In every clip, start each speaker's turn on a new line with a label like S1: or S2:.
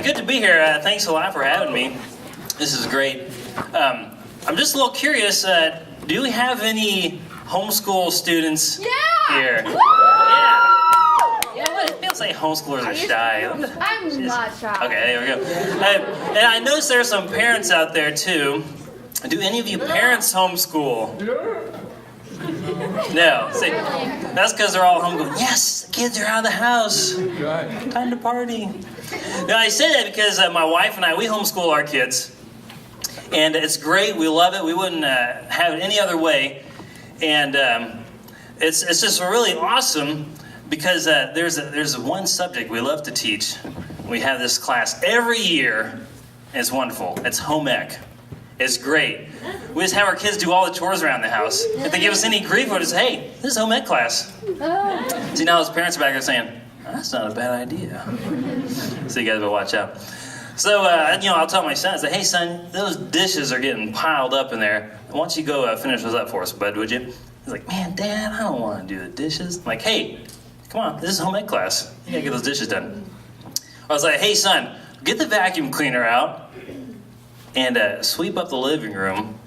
S1: Good to be here. Thanks a lot for having me. This is great. I'm just a little curious. Do we have any homeschool students here? People say homeschoolers are shy.
S2: I'm not shy.
S1: Okay, there we go. And I noticed there are some parents out there too. Do any of you parents homeschool? No. See, that's because they're all home going, yes, the kids are out of the house. Time to party. Now, I say that because my wife and I, we homeschool our kids. And it's great. We love it. We wouldn't have it any other way. And it's just really awesome because there's one subject we love to teach. We have this class every year. And it's wonderful. It's home ec. It's great. We just have our kids do all the chores around the house. If they give us any grief, we'll just say, hey, this is home ec class. See, now those parents are back there saying, that's not a bad idea. So you guys better watch out. So, I'll tell my son, I say, hey, son, those dishes are getting piled up in there. Why don't you go finish those up for us, bud, would you? He's like, man, Dad, I don't want to do the dishes. I'm like, hey, come on, this is home ec class. You got to get those dishes done. I was like, hey, son, get the vacuum cleaner out and sweep up the living room.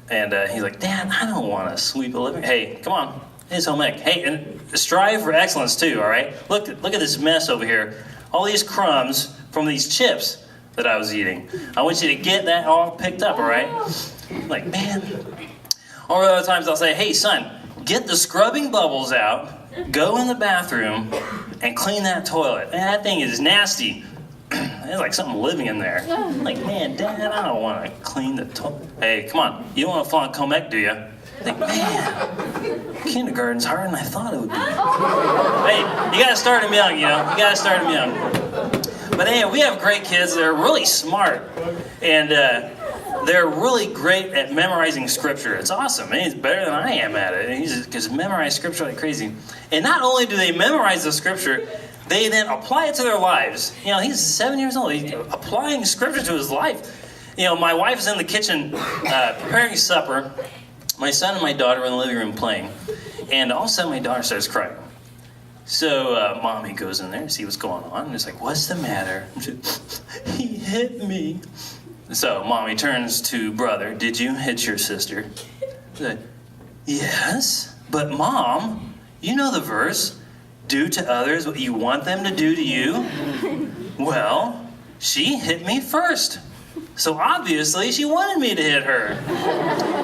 S1: And he's like, Dad, I don't want to sweep the living room. Hey, come on. It's home ec. Hey, and strive for excellence too, all right? Look at this mess over here. All these crumbs from these chips that I was eating. I want you to get that all picked up, all right? I'm like, man. Or other times I'll say, hey, son, get the scrubbing bubbles out, go in the bathroom, and clean that toilet. Man, that thing is nasty. There's like something living in there. I'm like, man, Dad, I don't want to clean the toilet. Hey, come on. You don't want to flunk home ec, do you? I think, man, kindergarten's harder than I thought it would be. Hey, you got to start them young, You got to start them young. But anyway, we have great kids. They're really smart. And they're really great at memorizing scripture. It's awesome. He's better than I am at it. He just memorize scripture like crazy. And not only do they memorize the scripture, they then apply it to their lives. He's 7 years old. He's applying scripture to his life. My wife is in the kitchen preparing supper. My son and my daughter are in the living room playing. And all of a sudden, my daughter starts crying. So Mommy goes in there to see what's going on. And it's like, what's the matter? He hit me. So Mommy turns to brother. Did you hit your sister? He's like, yes, but Mom, you know the verse. Do to others what you want them to do to you. Well, she hit me first. So obviously she wanted me to hit her.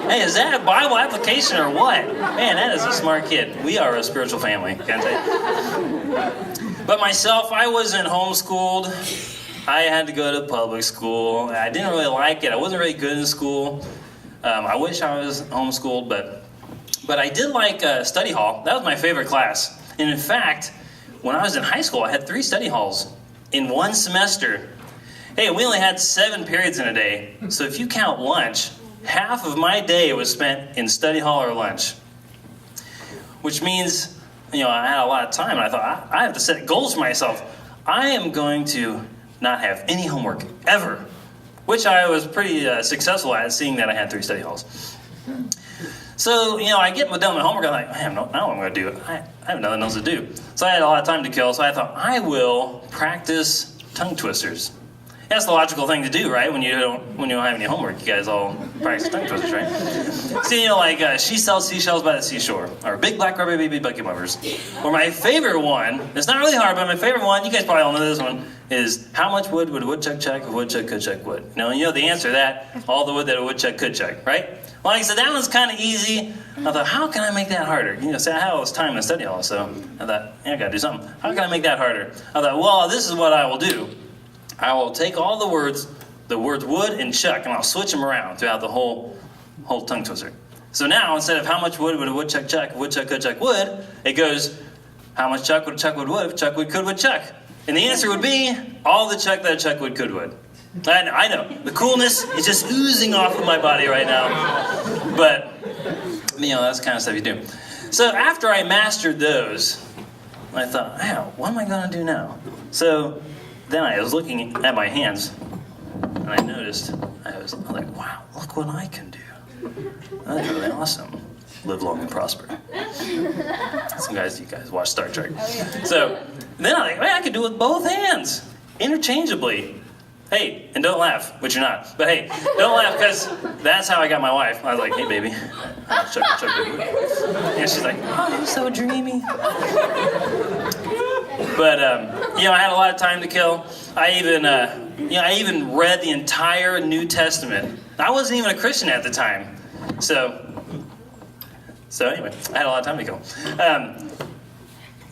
S1: Hey, is that a Bible application or what? Man, that is a smart kid. We are a spiritual family, can't I? But myself, I wasn't homeschooled. I had to go to public school. I didn't really like it. I wasn't really good in school. I wish I was homeschooled, but I did like study hall. That was my favorite class. And in fact, when I was in high school, I had 3 study halls in one semester. Hey, we only had 7 periods in a day. So if you count lunch, half of my day was spent in study hall or lunch. Which means, I had a lot of time. And I thought, I have to set goals for myself. I am going to not have any homework, ever. Which I was pretty successful at, seeing that I had 3 study halls. So, I get done my homework, I'm like, I don't know what I'm going to do. I have nothing else to do. So I had a lot of time to kill, so I thought, I will practice tongue twisters. That's the logical thing to do, right? When you don't have any homework, you guys all practice tongue twisters, right? So, she sells seashells by the seashore, or big black rubber baby bucket muffers. Or my favorite one, it's not really hard, but my favorite one, you guys probably all know this one, is how much wood would a woodchuck chuck if a woodchuck could chuck wood? You know the answer to that, all the wood that a woodchuck could chuck, right? Well, like I said, that one's kind of easy. I thought, how can I make that harder? I had all this time in study hall, so I thought, I got to do something. How can I make that harder? I thought, well, this is what I will do. I will take all the words wood and chuck, and I'll switch them around throughout the whole tongue twister. So now, instead of how much wood would a woodchuck chuck if a woodchuck could chuck wood, it goes, how much chuck would a chuck would if chuck would could would chuck? And the answer would be, all the chuck that a chuck would could would. I know. The coolness is just oozing off of my body right now. But, that's the kind of stuff you do. So after I mastered those, I thought, wow, what am I going to do now? So then I was looking at my hands, and I noticed, I was like, wow, look what I can do. That's really awesome. Live long and prosper. You guys watch Star Trek. So then I'm like, man, I could do it with both hands, interchangeably. Hey, and don't laugh, which you're not. But hey, don't laugh because that's how I got my wife. I was like, hey, baby. Chuck, baby. And she's like, oh, you're so dreamy. But, I had a lot of time to kill. I even read the entire New Testament. I wasn't even a Christian at the time. So anyway, I had a lot of time to kill.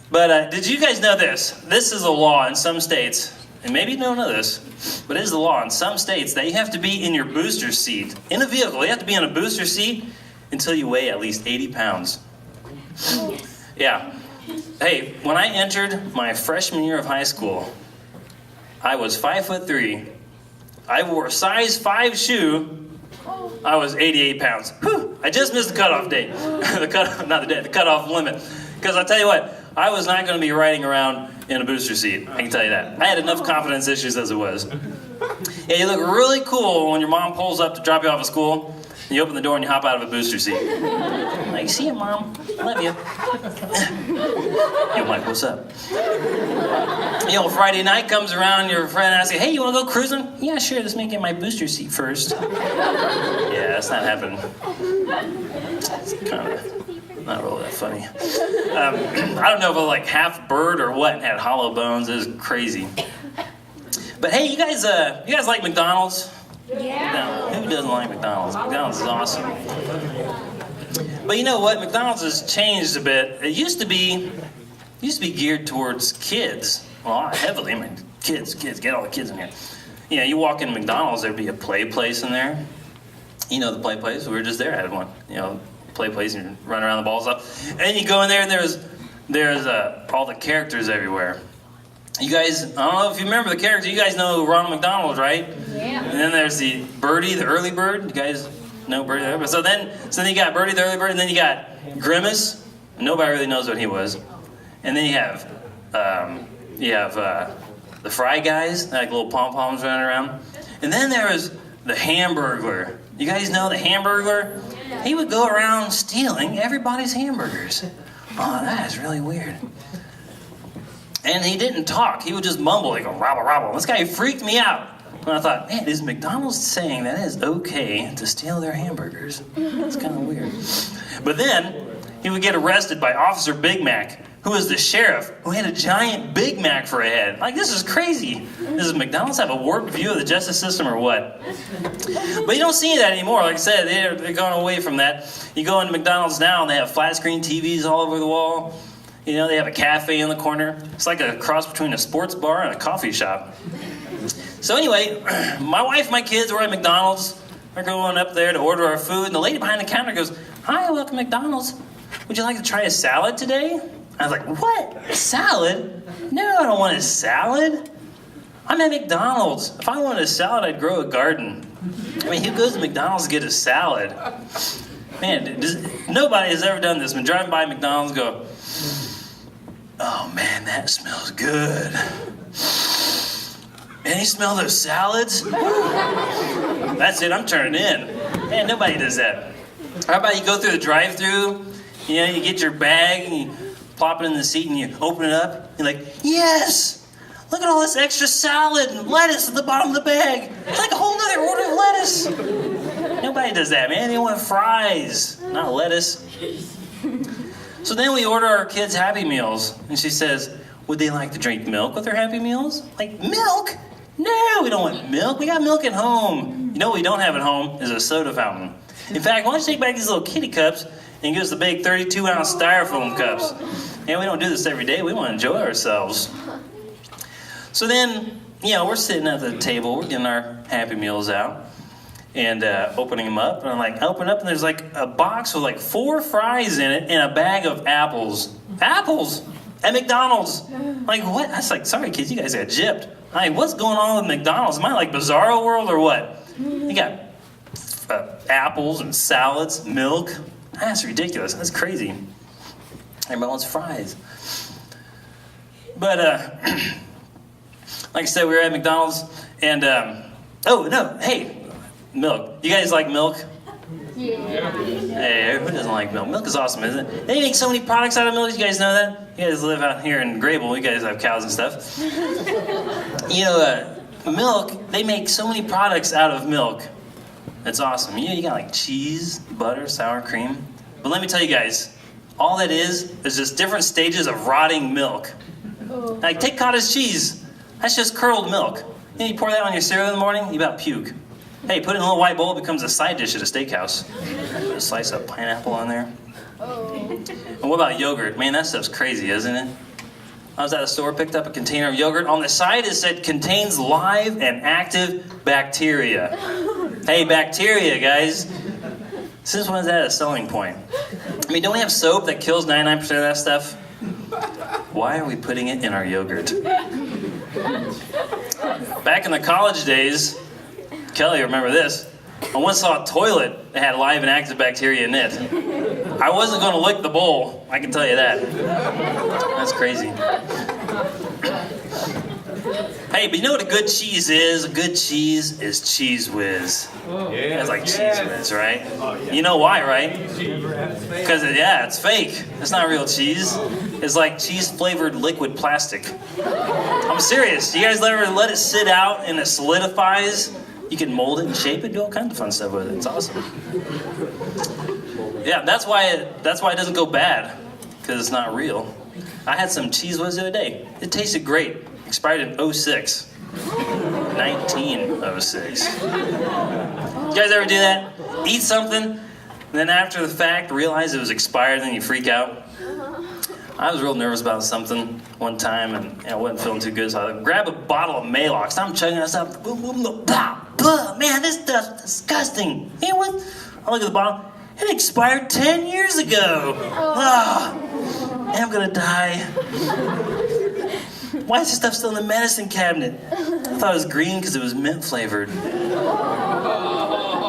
S1: But did you guys know this? This is a law in some states, and maybe you don't know this, but it is the law in some states that you have to be in your booster seat. In a vehicle, you have to be in a booster seat until you weigh at least 80 pounds. Yeah. Hey, when I entered my freshman year of high school, I was 5'3". I wore a size 5 shoe. I was 88 pounds. Whew, I just missed the cutoff date. The cutoff limit. Because I'll tell you what, I was not going to be riding around in a booster seat. I can tell you that. I had enough confidence issues as it was. Yeah, you look really cool when your mom pulls up to drop you off at school. And you open the door and you hop out of a booster seat. Like, see you, Mom. I love you. You're like, what's up? Friday night comes around, your friend asks you, hey, you want to go cruising? Yeah, sure. Let's make it my booster seat first. Yeah, that's not happening. It's kind of not really that funny. I don't know if it was like half bird or what and had hollow bones. It was crazy. But hey, you guys like McDonald's? Yeah. No, who doesn't like McDonald's? McDonald's is awesome. But you know what? McDonald's has changed a bit. It used to be geared towards kids. Well, heavily. I mean, kids, get all the kids in here. You walk into McDonald's, there'd be a play place in there. You know the play place? We were just there. I had one. Play place, and you run around the balls up. And you go in there, and there's all the characters everywhere. You guys, I don't know if you remember the character. You guys know Ronald McDonald, right? Yeah. And then there's the Birdie, the early bird. You guys know Birdie, the early bird. So then you got Birdie, the early bird, and then you got Grimace. Nobody really knows what he was. And then you have the Fry Guys, like little pom-poms running around. And then there was the Hamburglar. You guys know the Hamburglar? He would go around stealing everybody's hamburgers. Oh, that is really weird. And he didn't talk. He would just mumble. He'd go, robble, robble. This guy freaked me out. And I thought, man, is McDonald's saying that it is okay to steal their hamburgers? That's kind of weird. But then he would get arrested by Officer Big Mac, who was the sheriff, who had a giant Big Mac for a head. Like, this is crazy. Does McDonald's have a warped view of the justice system or what? But you don't see that anymore. Like I said, they're going away from that. You go into McDonald's now, and they have flat screen TVs all over the wall. They have a cafe in the corner. It's like a cross between a sports bar and a coffee shop. So anyway, my wife and my kids were at McDonald's. We're going up there to order our food, and the lady behind the counter goes, hi, welcome to McDonald's. Would you like to try a salad today? I was like, what? A salad? No, I don't want a salad. I'm at McDonald's. If I wanted a salad, I'd grow a garden. I mean, who goes to McDonald's to get a salad? Man, nobody has ever done this. When driving by McDonald's, go, oh man, that smells good. Man, you smell those salads? That's it, I'm turning in. Man, nobody does that. How about you go through the drive-thru, you get your bag, and you plop it in the seat, and you open it up, you're like, yes! Look at all this extra salad and lettuce at the bottom of the bag. It's like a whole nother order of lettuce. Nobody does that, man. They want fries, not lettuce. So then we order our kids Happy Meals, and she says, would they like to drink milk with their Happy Meals? Like, milk? No, we don't want milk. We got milk at home. You know what we don't have at home is a soda fountain. In fact, why don't you take back these little kitty cups and give us the big 32-ounce styrofoam cups? And we don't do this every day. We want to enjoy ourselves. So then, we're sitting at the table. We're getting our Happy Meals out and opening them up. And I'm like, open up, and there's like a box with like 4 fries in it and a bag of apples. Apples! At McDonald's. Like, what? I was like, sorry, kids, you guys got gypped. Like, what's going on with McDonald's? Am I like Bizarro World or what? You got apples and salads, milk. That's ridiculous. That's crazy. Everybody wants fries. But, like I said, we were at McDonald's, and, milk. You guys like milk? Yeah. Hey, who doesn't like milk? Milk is awesome, isn't it? They make so many products out of milk. You guys know that? You guys live out here in Grabill. You guys have cows and stuff. milk, they make so many products out of milk. It's awesome. You got like cheese, butter, sour cream. But let me tell you guys, all that is just different stages of rotting milk. Like, take cottage cheese. That's just curdled milk. You pour that on your cereal in the morning, you about puke. Hey, put it in a little white bowl, it becomes a side dish at a steakhouse. Put a slice of pineapple on there. And what about yogurt? Man, that stuff's crazy, isn't it? I was at a store, picked up a container of yogurt. On the side it said, contains live and active bacteria. Hey, bacteria, guys. Since when is that a selling point? I mean, don't we have soap that kills 99% of that stuff? Why are we putting it in our yogurt? Back in the college days, Kelly, remember this? I once saw a toilet that had live and active bacteria in it. I wasn't going to lick the bowl, I can tell you that. That's crazy. Hey, but you know what a good cheese is? A good cheese is Cheese Whiz. You guys like Cheese Whiz, right? You know why, right? Because, it's fake. It's not real cheese. It's like cheese-flavored liquid plastic. I'm serious. You guys ever let it sit out and it solidifies? You can mold it and shape it, do all kinds of fun stuff with it. It's awesome. Yeah, that's why it doesn't go bad, because it's not real. I had some Cheese Whiz the other day. It tasted great. Expired in 06. 1906. You guys ever do that? Eat something, and then after the fact realize it was expired, and then you freak out? I was real nervous about something one time, and I wasn't feeling too good, so I grabbed a bottle of Malox. I'm chugging this up. Man, this stuff's disgusting. You know what? I look at the bottle. It expired 10 years ago. I'm gonna die. Why is this stuff still in the medicine cabinet? I thought it was green because it was mint flavored.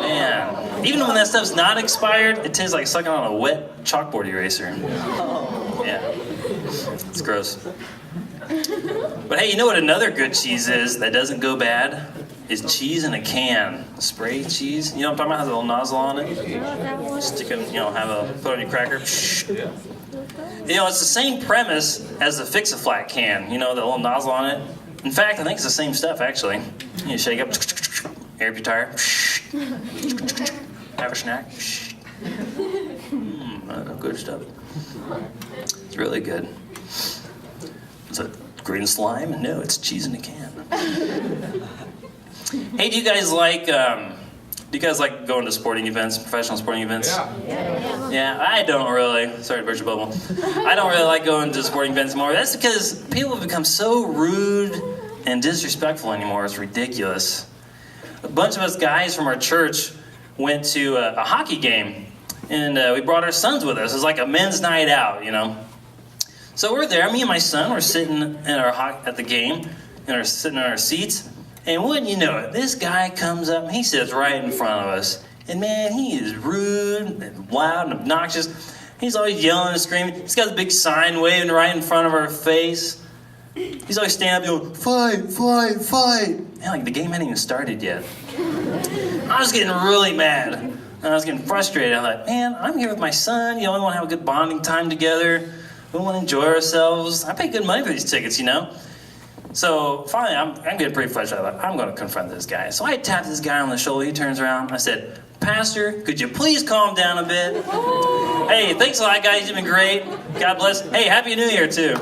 S1: Man, even when that stuff's not expired, it tastes like sucking on a wet chalkboard eraser. Yeah, it's gross. But hey, you know what another good cheese is that doesn't go bad? Is cheese in a can. Spray cheese. You know what I'm talking about? Has a little nozzle on it. Stick it, put it on your cracker. You know, it's the same premise as the Fix-A-Flat can. You know, the little nozzle on it. In fact, I think it's the same stuff, actually. You shake up, air up your tire, have a snack. Good stuff. It's really good. Is it green slime? No, it's cheese in a can. Hey, do you guys like going to sporting events, professional sporting events? Yeah, I don't really. Sorry to burst your bubble. I don't really like going to sporting events anymore. That's because people have become so rude and disrespectful anymore. It's ridiculous. A bunch of us guys from our church went to a hockey game, and we brought our sons with us. It was like a men's night out, So we're there. Me and my son were sitting at the game, and we're sitting in our seats. And wouldn't you know it, this guy comes up and he sits right in front of us. And man, he is rude and loud and obnoxious. He's always yelling and screaming. He's got a big sign waving right in front of our face. He's always standing up going, fight, fight, fight. Man, like the game hadn't even started yet. I was getting really mad. And I was getting frustrated. I thought, man, I'm here with my son. We want to have a good bonding time together. We want to enjoy ourselves. I paid good money for these tickets, So finally, I'm getting pretty frustrated. I thought, I'm going to confront this guy. So I tapped this guy on the shoulder. He turns around. I said, Pastor, could you please calm down a bit? Hey, thanks a lot, guys. You've been great. God bless. Hey, Happy New Year, too.